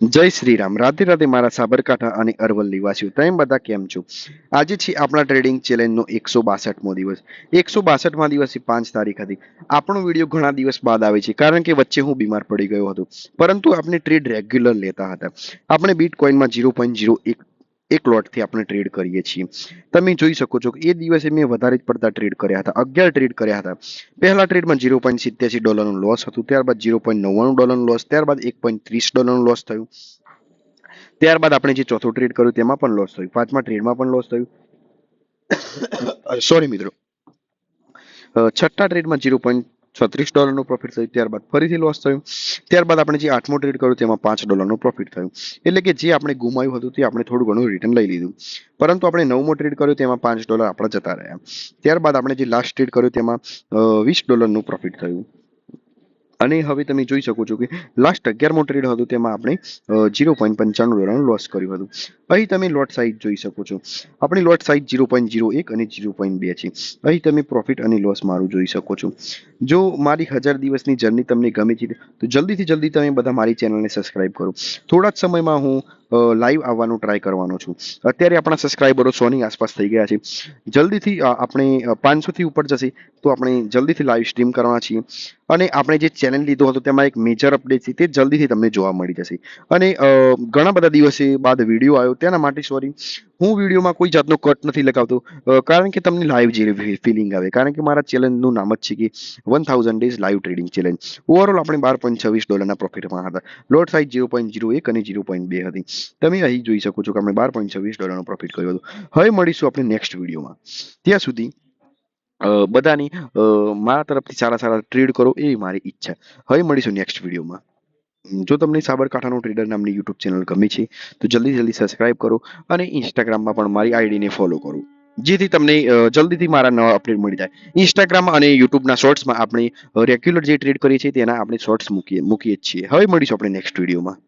જય શ્રી રામ. રાધે રાધે મારા સાબરકાંઠા અને અરવલ નિવાસીઓ. તમે બધા કેમ છો? આજે છે આપણા ટ્રેડિંગ ચેલેન્જનો 162મો દિવસ. 162મા દિવસે 5 તારીખ હતી. આપણો વિડીયો ઘણા દિવસ બાદ આવે છે કારણ કે વચ્ચે હું બીમાર પડી ગયો હતો. પરંતુ આપણે ટ્રેડ રેગ્યુલર લેતા હતા. આપણે બીટકોઇનમાં 0.01 એક લોટથી આપણે ટ્રેડ કરીએ છીએ. તમે જોઈ શકો છો કે એ દિવસે મેં વધારે જ પડતા ટ્રેડ કર્યા હતા. 11 ટ્રેડ કર્યા હતા. પહેલા ટ્રેડમાં $0.87નું લોસ હતું, ત્યારબાદ $0.99નું લોસ, ત્યારબાદ $1.30નું લોસ થયું. ત્યારબાદ આપણે જે ચોથો ટ્રેડ કર્યો તેમાં પણ લોસ થયું, પાંચમા ટ્રેડમાં પણ લોસ થયું. સોરી મિત્રો. છઠ્ઠા ટ્રેડમાં $0.36નું પ્રોફિટ થયું, ત્યારબાદ ફરીથી લોસ થયું. ત્યારબાદ આપણે જે આઠમો ટ્રેડ કર્યો તેમાં $5નું પ્રોફિટ થયું. એટલે કે જે આપણે ગુમાવ્યું હતું તે આપણે થોડું ઘણું રિટર્ન લઈ લીધું. પરંતુ આપણે નવમો ટ્રેડ કર્યો તેમાં $5 આપણા જતા રહ્યા. ત્યારબાદ આપણે જે લાસ્ટ ટ્રેડ કર્યો તેમાં $20નું પ્રોફિટ થયું. અને હવે તમે જોઈ શકો છો કે લાસ્ટ 11મો ટ્રેડ હતો તેમાં આપણે $0.95નું લોસ કર્યું હતું. અહીં તમે લોટ સાઇઝ જોઈ શકો છો. આપણી લોટ સાઇઝ 0.01 અને 0.2 છે. અહીં તમે પ્રોફિટ અને લોસ મારું જોઈ શકો છો. જો મારી 1000 દિવસની જર્ની તમને ગમે છે તો જલ્દીથી જલ્દી તમે બધા મારી ચેનલને સબસ્ક્રાઇબ કરો. થોડા જ સમયમાં હું લાઈવ આવવાનું ટ્રાય કરવાનો છું. અત્યારે આપણા સબસ્ક્રાઇબરો 100ની આસપાસ થઈ ગયા છે. જલ્દીથી આપણે 500થી ઉપર જશે તો આપણે જલ્દીથી લાઈવ સ્ટ્રીમ કરવાના છીએ. અને આપણે જે ચેલેન્જ લીધો હતો તેમાં એક મેજર અપડેટ છે, તે જલ્દીથી તમને જોવા મળી જશે. અને ઘણા બધા દિવસે બાદ વિડીયો આવ્યો તેના માટે સોરી. હું વિડીયોમાં કોઈ જાતનો કટ નથી લગાવતો કારણ કે તમને લાઈવ જેવી ફિલિંગ આવે. કારણ કે મારા ચેલેન્જનું નામ જ છે કે 1000 days live trading challenge. Overall આપણે $12.26 પ્રોફિટમાં હતા. લોટ સાઇઝ 0.01 અને 0.2 હતી. તમે અહીં જોઈ શકો છો કે આપણે $12.26નો પ્રોફિટ કર્યો હતો. હવે મળીશું આપણે નેક્સ્ટ વિડીયોમાં. ત્યાં સુધી બધાની મારા તરફથી સારા સારા ટ્રેડ કરો એવી મારી ઈચ્છા. હવે મળીશું નેક્સ્ટ વિડીયોમાં. જો તમને સાબરકાંઠાનો ટ્રેડર નામની યુટ્યુબ ચેનલ ગમી છે તો જલ્દી જલ્દી સબસ્ક્રાઇબ કરો અને ઇન્સ્ટાગ્રામમાં પણ મારી આઈડીને ફોલો કરો, જેથી તમને જલ્દીથી મારા નવા અપડેટ મળી જાય. ઇન્સ્ટાગ્રામ અને યુટ્યુબના શોર્ટ્સમાં આપણે રેગ્યુલર જે ટ્રેડ કરીએ છીએ તેના આપણે શોર્ટ્સ મૂકીએ જ છીએ. હવે મળીશું આપણે નેક્સ્ટ વિડીયોમાં.